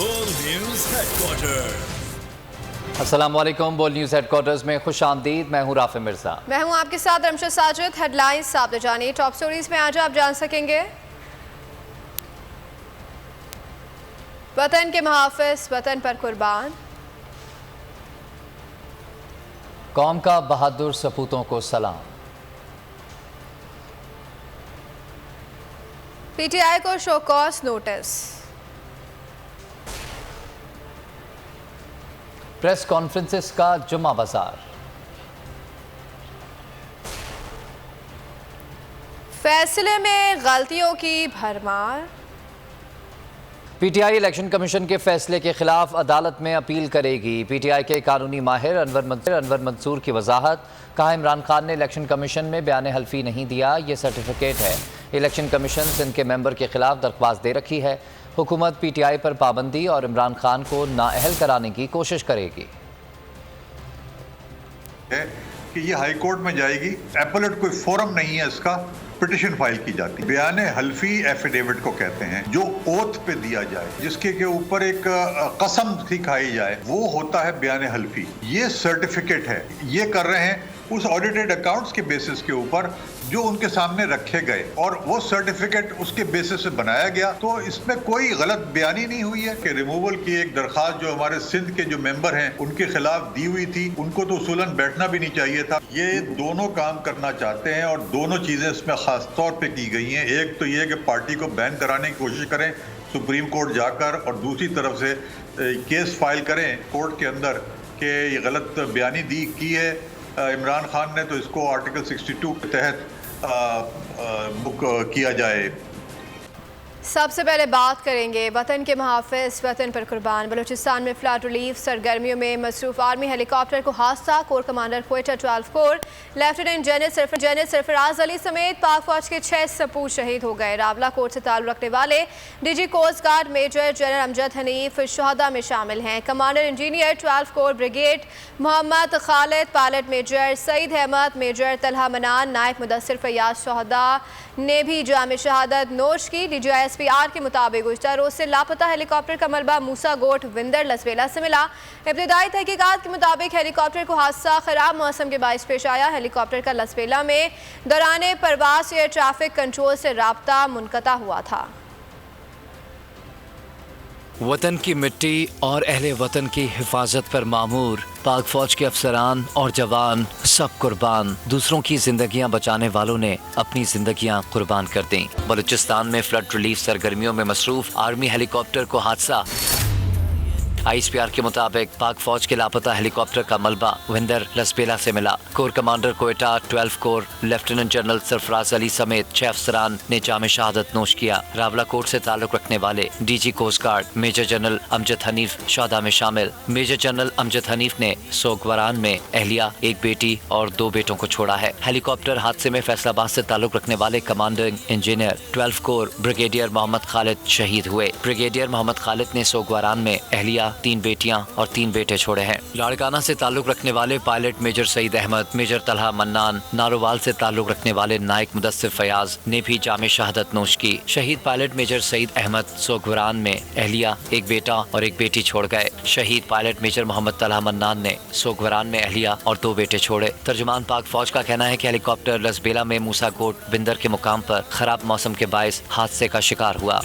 World News Headquarters. السلام علیکم. بول نیوز ہیڈ کوارٹرز میں خوش آمدید. میں ہوں رافع مرزا. میں ہوں آپ کے ساتھ رمشد ساجد. ہیڈ لائنز آپ نے جانی. ٹاپ سٹوریز میں آج آپ جان سکیں گے: وطن کے محافظ وطن پر قربان، قوم کا بہادر سپوتوں کو سلام. پی ٹی آئی کو show cause notice, press conferences کا جمعہ بازار، فیصلے میں غلطیوں کی بھرمار، P T I election commission کے فیصلے کے خلاف عدالت میں اپیل کرے گی. پی ٹی آئی کے قانونی ماہر انور منصور کی وضاحت. کہا عمران خان نے الیکشن کمیشن میں بیان حلفی نہیں دیا، یہ سرٹیفکیٹ ہے. الیکشن کمیشن سندھ کے ممبر کے خلاف درخواست دے رکھی ہے. حکومت پی ٹی آئی پر پابندی اور عمران خان کو نااہل کرانے کی کوشش کرے گی. کہ یہ ہائی کورٹ میں جائے گی. ایپلیٹ کوئی فورم نہیں ہے، اس کا پٹیشن فائل کی جاتی. بیان حلفی ایفیڈیوٹ کو کہتے ہیں، جو اوتھ پہ دیا جائے، جس کے اوپر ایک قسم کھائی جائے، وہ ہوتا ہے بیان حلفی. یہ سرٹیفکیٹ ہے. یہ کر رہے ہیں اس آڈیٹڈ اکاؤنٹس کے بیسس کے اوپر جو ان کے سامنے رکھے گئے، اور وہ سرٹیفکیٹ اس کے بیسس سے بنایا گیا. تو اس میں کوئی غلط بیانی نہیں ہوئی ہے. کہ ریموول کی ایک درخواست جو ہمارے سندھ کے جو ممبر ہیں ان کے خلاف دی ہوئی تھی، ان کو تو اصولاً بیٹھنا بھی نہیں چاہیے تھا. یہ دونوں کام کرنا چاہتے ہیں، اور دونوں چیزیں اس میں خاص طور پہ کی گئی ہیں. ایک تو یہ کہ پارٹی کو بین کرانے کی کوشش کریں سپریم کورٹ جا کر، اور دوسری طرف سے کیس فائل کریں کورٹ کے اندر کہ یہ غلط بیانی کی ہے عمران خان نے، تو اس کو آرٹیکل 62 کے تحت بک کیا جائے. سب سے پہلے بات کریں گے وطن کے محافظ وطن پر قربان. بلوچستان میں فلڈ ریلیف سرگرمیوں میں مصروف آرمی ہیلی کاپٹر کو حادثہ. کور کمانڈر کوئٹہ 12 کور لیفٹیننٹ جنرل سرفراز علی سمیت پاک فوج کے 6 سپوت شہید ہو گئے. راولہ کوٹ سے تعلق رکھنے والے D G coast guard major general Amjad Hanif شہداء میں شامل ہیں. Commander engineer 12 corps brigade Muhammad Khalid, pilot major Saeed Ahmed, major Talha Manan, نائب مدثر فیاض شہداء نے بھی جام شہادت نوش کی. D G S P R کے مطابق گزشتہ روز سے لاپتہ ہیلی کاپٹر کا ملبہ موسیٰ گوٹ وندر لسبیلا سے ملا. ابتدائی تحقیقات کے مطابق ہیلی کاپٹر کو حادثہ خراب موسم کے باعث پیش آیا. ہیلی کاپٹر کا لسبیلا میں دوران پرواز ایئر ٹریفک کنٹرول سے رابطہ منقطع ہوا تھا. وطن کی مٹی اور اہل وطن کی حفاظت پر مامور پاک فوج کے افسران اور جوان سب قربان. دوسروں کی زندگیاں بچانے والوں نے اپنی زندگیاں قربان کر دیں. بلوچستان میں فلڈ ریلیف سرگرمیوں میں مصروف آرمی ہیلی کاپٹر کو حادثہ. آئی ایس پی آر کے مطابق پاک فوج کے لاپتہ ہیلی کاپٹر کا ملبہ وندر لسبیلا سے ملا. کور کمانڈر کوئٹہ 12 کور لیفٹیننٹ جنرل سرفراز علی سمیت 6 افسران نے جام شہادت نوش کیا. راولہ کوٹ سے تعلق رکھنے والے D G coast guard major general Amjad Hanif شہداء میں شامل. میجر جنرل امجد حنیف نے سوگواران میں اہلیہ، ایک بیٹی اور 2 بیٹوں کو چھوڑا ہے. ہیلی کاپٹر حادثے میں فیصل آباد سے تعلق رکھنے والے کمانڈنگ انجینئر 12 کور بریگیڈیئر محمد خالد شہید ہوئے. بریگیڈیئر محمد خالد نے سوگواران میں اہلیہ، 3 بیٹیاں اور 3 بیٹے چھوڑے ہیں. لاڑکانہ سے تعلق رکھنے والے pilot major Saeed Ahmed, major Talha منان، نارووال سے تعلق رکھنے والے نائب مدثر فیاض نے بھی جام شہادت نوش کی. شہید پائلٹ میجر سعید احمد سوگواران میں اہلیہ، ایک بیٹا اور ایک بیٹی چھوڑ گئے. شہید پائلٹ میجر محمد طلحہ منان نے سوگواران میں اہلیہ اور 2 بیٹے چھوڑے. ترجمان پاک فوج کا کہنا ہے کہ ہیلی کاپٹر لسبیلا میں موسیٰ گوٹ بندر کے مقام پر خراب موسم کے باعث حادثے کا شکار ہوا.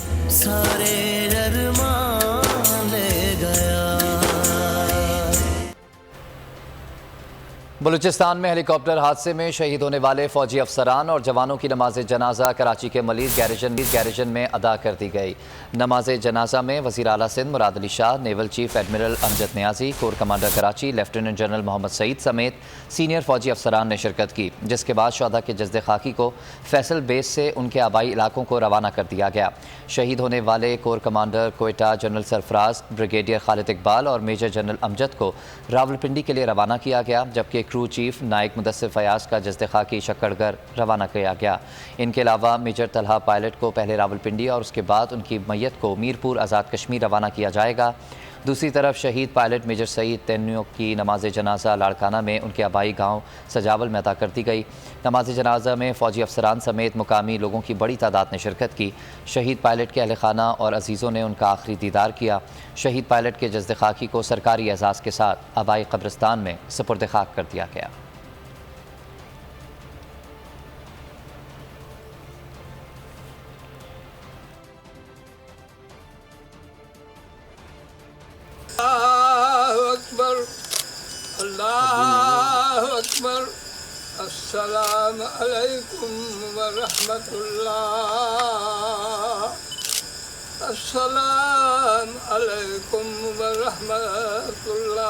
بلوچستان میں ہیلی کاپٹر حادثے میں شہید ہونے والے فوجی افسران اور جوانوں کی نماز جنازہ کراچی کے ملیز گیریجن میں ادا کر دی گئی. نماز جنازہ میں وزیر اعلیٰ Sindh Murad Ali Shah, naval chief admiral Amjad Niazi, corps commander Karachi lieutenant general Muhammad Saeed سمیت سینئر فوجی افسران نے شرکت کی، جس کے بعد شہداء کے جسد خاکی کو فیصل بیس سے ان کے آبائی علاقوں کو روانہ کر دیا گیا. شہید ہونے والے کور کمانڈر کوئٹہ جنرل سرفراز، بریگیڈیئر خالد اقبال اور میجر جنرل امجد کو راولپنڈی کے لیے روانہ کیا گیا، جبکہ کرو چیف نائک مدثر فیاض کا جسد خاکی شکڑ گر روانہ کیا گیا. ان کے علاوہ میجر طلحہ پائلٹ کو پہلے راولپنڈی اور اس کے بعد ان کی میت کو میرپور آزاد کشمیر روانہ کیا جائے گا. दूसरी तरफ शहीद पायलट मेजर सईद तेन्नू की नमाज जनाजा लाड़काना में उनके आबाई गांव सजावल में अदा कर दी गई। नमाज जनाजा में फ़ौजी अफसरान समेत मुकामी लोगों की बड़ी तादाद ने शिरकत की। शहीद पायलट के अहल खाना और अजीज़ों ने उनका आखिरी दीदार किया। शहीद पायलट के जस्द खाकी को सरकारी एजाज़ के साथ आबाई कब्रिस्तान में सुपुर्द खाक कर दिया गया। अल्लाहु अकबर, अस्सलाम अलैकुम व रहमतुल्लाह, अस्सलाम अलैकुम व रहमतुल्लाह।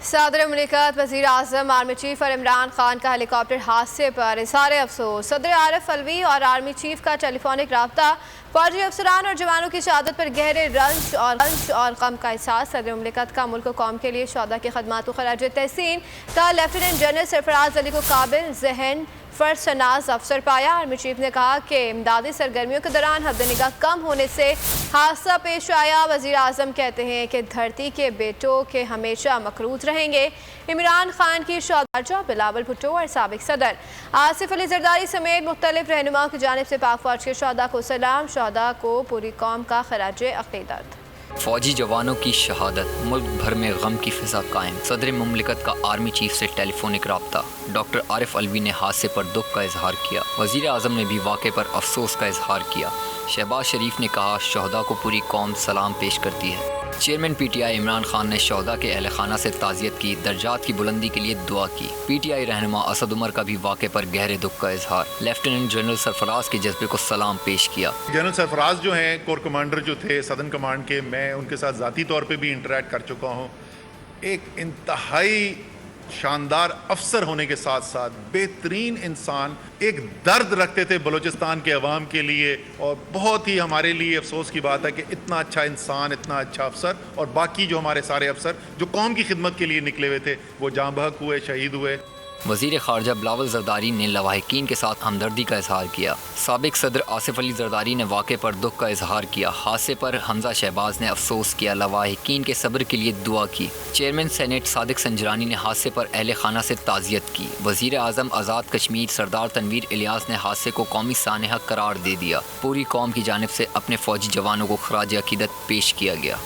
सदर मुमलिकत वज़ीर आज़म आर्मी चीफ और इमरान खान का हेलीकॉप्टर हादसे पर इज़हार अफसोस। सदर आरिफ अलवी और आर्मी चीफ का टेलीफोनिक रब्ता, फौजी अफसरान और जवानों की शहादत पर गहरे रंज और गम का एहसास। सदर मुमलिकत का मुल्क कौम के लिए शोहदा की खदमात को खराज तहसीन का लेफ्टिनेंट जनरल सरफराज अली को काबिल ज़हन फर्ज शनास अफसर पाया। आर्मी चीफ ने कहा कि इमदादी सरगर्मियों के दौरान हद निगाह कम होने से हादसा पेश आया। वज़ीर आज़म कहते हैं कि धरती के बेटों के हमेशा मकरूज रहेंगे। इमरान खान की शौहदा बिलावल भुट्टो और साबिक सदर आसिफ अली जरदारी समेत मुख्तलिफ रहनुमाओं की जानिब से पाक फौज के शौहदा को सलाम। शौहदा को पूरी कौम का खराज अक़ीदत। फौजी जवानों की शहादत, मुल्क भर में गम की फिजा कायम। सदर मुमलिकत का आर्मी चीफ से टेलीफोनिक रब्ता। डॉक्टर आरिफ अलवी ने हादसे पर दुख का इजहार किया। वज़ीर आज़म ने भी वाक़े पर अफसोस का इजहार किया। शहबाज शरीफ ने कहा शहदा को पूरी कौम सलाम पेश करती है। चेयरमैन PTI इमरान खान ने शहदा के अहल खाना से ताज़ियत की, दर्जात की बुलंदी के लिए दुआ की। PTI रहनुमा असद उमर का भी वाक़े पर गहरे दुख का इजहार। लेफ्टिनेंट जनरल सरफराज के जज्बे को सलाम पेश किया। जनरल सरफराज जो हैं कोर कमांडर जो थे सदर्न कमांड के, मैं उनके साथ ज़ाती तौर पे भी इंटरेक्ट कर चुका हूँ। एक इंतहाई शानदार अफसर होने के साथ साथ बेहतरीन इंसान, एक दर्द रखते थे बलूचिस्तान के अवाम के लिए, और बहुत ही हमारे लिए अफसोस की बात है कि इतना अच्छा इंसान, इतना अच्छा अफसर, और बाकी जो हमारे सारे अफसर जो कौम की खिदमत के लिए निकले हुए थे वो जाँ बहक हुए, शहीद हुए। वज़ीर ख़ारजा बिलावल ज़रदारी ने लवाहिकीन के साथ हमदर्दी का इजहार किया। साबिक सदर आसिफ अली ज़रदारी ने वाक़े पर दुख का इजहार किया। हादसे पर हमजा शहबाज ने अफसोस किया, लवाहिकीन के सब्र के लिए दुआ की। चेयरमैन सेनेट सादिक संजरानी ने हादसे पर अहले खाना से ताज़ियत की। वज़ीर आज़म आज़ाद कश्मीर सरदार तनवीर इलियास ने हादसे को कौमी सानहा करार दे दिया। पूरी कौम की जानिब से अपने फ़ौजी जवानों को खराज अक़ीदत पेश किया गया।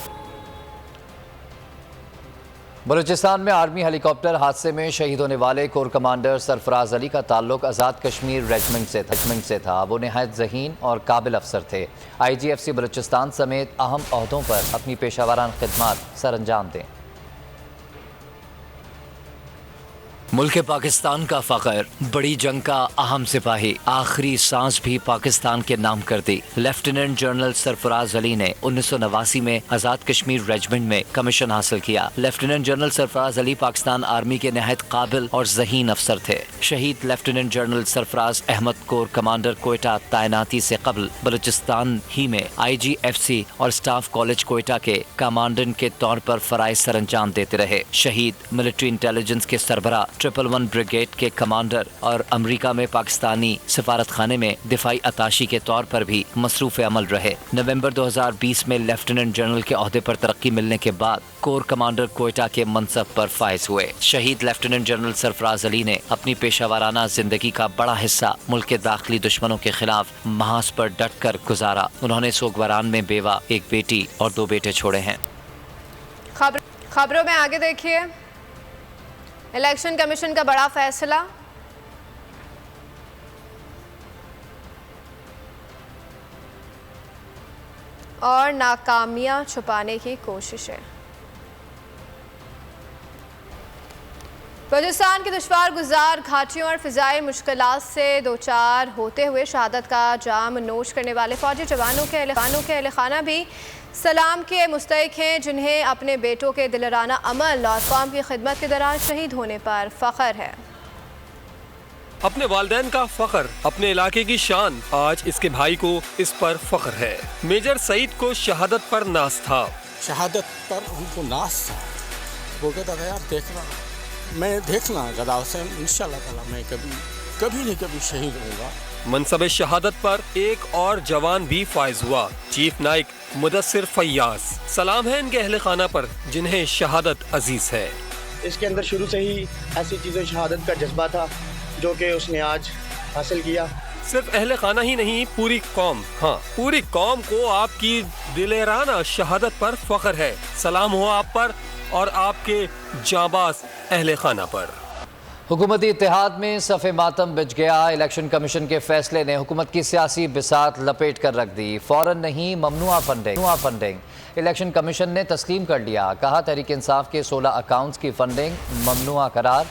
बलूचिस्तान में आर्मी हेलीकॉप्टर हादसे में शहीद होने वाले कोर कमांडर सरफराज अली का ताल्लुक आज़ाद कश्मीर रेजिमेंट से था। वो नहायत ज़हीन और काबिल अफसर थे। IGFC बलूचिस्तान समेत अहम ओहदों पर अपनी पेशावरान खिदमत सर अंजाम दें। मुल्क पाकिस्तान का फ़ख्र, बड़ी जंग का अहम सिपाही, आखिरी सांस भी पाकिस्तान के नाम कर दी। लेफ्टिनेंट जनरल सरफराज अली ने 1989 में आज़ाद कश्मीर रेजिमेंट में कमीशन हासिल किया। Lieutenant general Sarfaraz Ali Pakistan army के नहायत काबिल और ज़हीन अफसर थे। शहीद lieutenant general Sarfaraz Ahmed corps commander Quetta तैनाती से कबल बलूचिस्तान ही में IGFC और स्टाफ कॉलेज कोयटा के कमांडेंट के तौर पर फ़राइज़ सर अंजाम देते रहे। शहीद मिलिट्री इंटेलिजेंस के सरबरा 111 ब्रिगेड के कमांडर और अमेरिका में पाकिस्तानी सफारत खाने में दिफाई अताशी के तौर पर भी मसरूफ़ अमल रहे। नवंबर 2020 में लेफ्टिनेंट जनरल के ओहदे पर तरक्की मिलने के बाद कोर कमांडर कोयटा के मनसब पर फायज हुए। शहीद लेफ्टिनेंट जनरल सरफराज अली ने अपनी पेशावराना जिंदगी का बड़ा हिस्सा मुल्क के दाखिली दुश्मनों के खिलाफ महाज पर डट कर गुजारा। उन्होंने सोगवारान में बेवा, एक बेटी और 2 बेटे छोड़े हैं। खबरों में आगे देखिए, इलेक्शन कमीशन का बड़ा फैसला। और नाकामियां छुपाने की कोशिशें। बलूचिस्तान के दुश्वार गुजार घाटियों और फ़िज़ाई मुश्किलात से दो चार होते हुए शहादत का जाम नोश करने वाले फ़ौजी जवानों के अहल खाना भी सलाम के मुस्तहिक हैं, जिन्हें अपने बेटों के दिलराना अमल और कौम की खिदमत के दौरान शहीद होने पर फ़ख्र है। अपने वालिदैन का फ़ख्र, अपने इलाके की शान, आज इसके भाई को इस पर फ़ख्र है। मेजर सईद को शहादत पर नाज था। शहादत पर उनको नाज था। वो कहता था यार देखना, मैं देखना गदा हुसैन इंशाअल्लाह ताला मैं कभी कभी न कभी शहीद होगा। मनसब शहादत पर एक और जवान भी फायज हुआ, चीफ नाइक मुदस्सिर फैयाज। सलाम है इनके अहले खाना पर जिन्हें शहादत अजीज है। इसके अंदर शुरू से ही ऐसी चीज़ों शहादत का जज्बा था जो कि उसने आज हासिल किया। सिर्फ अहले खाना ही नहीं, पूरी कौम, हाँ पूरी कौम को आपकी दिलेराना शहादत पर फख्र है। सलाम हो आप पर और आपके जाबाज अहले खाना पर। हुकूमती इत्तेहाद में सफ़े मातम बिछ गया। इलेक्शन कमीशन के फैसले ने हुकूमत की सियासी बिसात लपेट कर रख दी। फौरन नहीं, ममनुआ फंडिंग। इलेक्शन कमीशन ने तस्लीम कर लिया। कहा तहरीक इंसाफ के 16 अकाउंट्स की फंडिंग ममनुआ करार।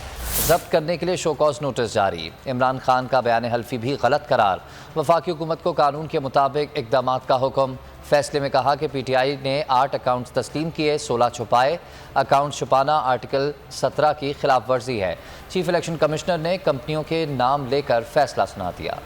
जब्त करने के लिए शोकॉज नोटिस जारी। इमरान खान का बयान हल्फी भी गलत करार। वफाकी हुकूमत को कानून के मुताबिक इक़दामात का हुक्म। फैसले में कहा कि पीटीआई ने 8 अकाउंट्स तस्लीम किए, 16 छुपाए। अकाउंट छुपाना आर्टिकल 17 की खिलाफ वर्जी है। चीफ इलेक्शन कमिश्नर ने कंपनियों के नाम लेकर फैसला सुना दिया।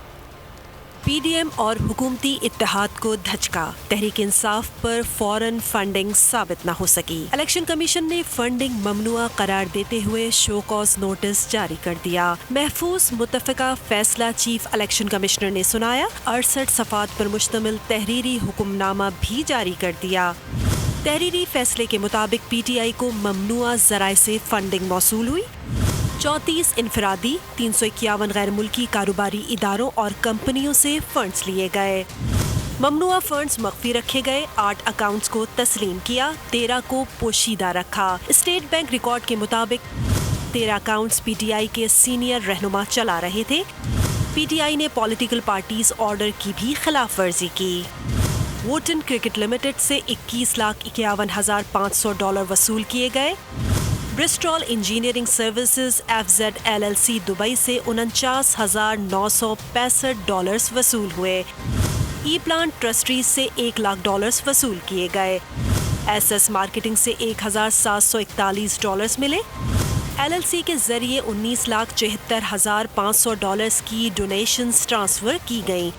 पीडीएम और हुकूमती इत्तेहाद को धचका। तहरीक इंसाफ पर फौरन फंडिंग साबित न हो सकी। इलेक्शन कमीशन ने फंडिंग ममनुआ करार देते हुए शो कॉज नोटिस जारी कर दिया। महफूज मुत्तफ़िका फैसला चीफ इलेक्शन कमिश्नर ने सुनाया। 68 सफ़ात पर मुश्तमिल तहरीरी हुक्मनामा भी जारी कर दिया। तहरीरी फैसले के मुताबिक पीटीआई को ममनुआ ज़राए से फंडिंग मौसूल हुई। 34 इनफरादी, 351 गैर मुल्की कारोबारी इदारों और कंपनियों से फंड्स लिए गए। ममनुआ फंड्स मख्फी रखे गए। 8 अकाउंट्स को तस्लीम किया, 13 को पोशीदा रखा। स्टेट बैंक रिकॉर्ड के मुताबिक 13 अकाउंट्स पीटीआई के सीनियर रहनुमा चला रहे थे। पीटीआई ने पॉलिटिकल पार्टीज ऑर्डर की भी खिलाफ वर्जी की। वोटन क्रिकेट लिमिटेड से $21,51,500 वसूल किए गए। Bristol engineering services FZ LLC Dubai से $49,965 वसूल हुए। ई प्लान ट्रस्टीज से $1,00,000 वसूल किए गए। SS मार्केटिंग से $1,741 मिले। LLC के जरिए $19,74,500 की डोनेशंस ट्रांसफर की गई।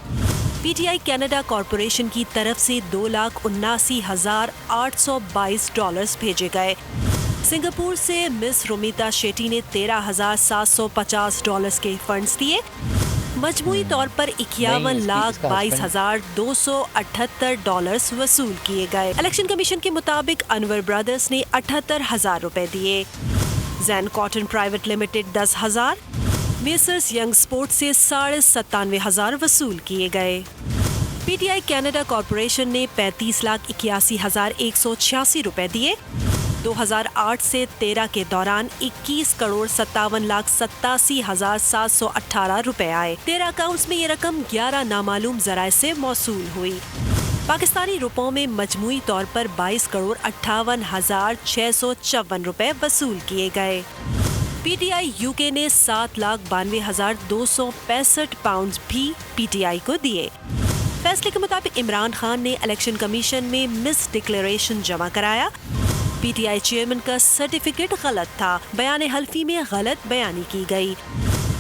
पीटीआई कनाडा कॉरपोरेशन की तरफ से $2,79,822 भेजे गए। सिंगापुर से मिस रोमिता शेट्टी ने $13,750 के फंड्स दिए। मजमूई तौर पर $51,22,278 वसूल किए गए। इलेक्शन कमीशन के मुताबिक अनवर ब्रदर्स ने $78,000 दिए। Jain cotton private limited 10,000। Messrs young sport से $97,500 वसूल किए गए। पीटीआई कनाडा कॉरपोरेशन ने $35,81,186 दिए। 2008 से 13 के दौरान 21,57,87,718 आए। 13 अकाउंट्स में ये रकम 11 नामालूम जराए से मौसूल हुई। पाकिस्तानी रुपयों में मजमूई तौर पर 22,58,654 वसूल किए गए। पीटीआई यूके ने 7,92,265 पाउंड भी पीटीआई को दिए। फैसले के मुताबिक इमरान खान ने इलेक्शन कमीशन में मिस डिक्लेरेशन जमा कराया। पीटीआई चेयरमैन का सर्टिफिकेट गलत था। बयान हल्फी में गलत बयानी की गई।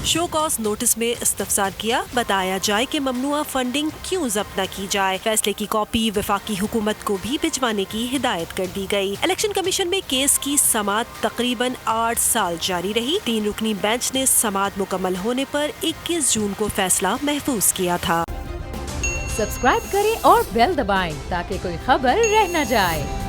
शो कॉज नोटिस में इस्तफसार किया। बताया जाए कि ममनुआ फंडिंग क्यों जब्त न की जाए। फैसले की कॉपी वफाकी हुकूमत को भी भिजवाने की हिदायत कर दी गई। इलेक्शन कमीशन में केस की समाअत तकरीबन 8 साल जारी रही। 3 रुकनी बेंच ने समाअत मुकम्मल होने पर 21 जून को फैसला महफूज किया था। सब्सक्राइब करें और बेल दबाएं ताकि कोई खबर रह न जाए।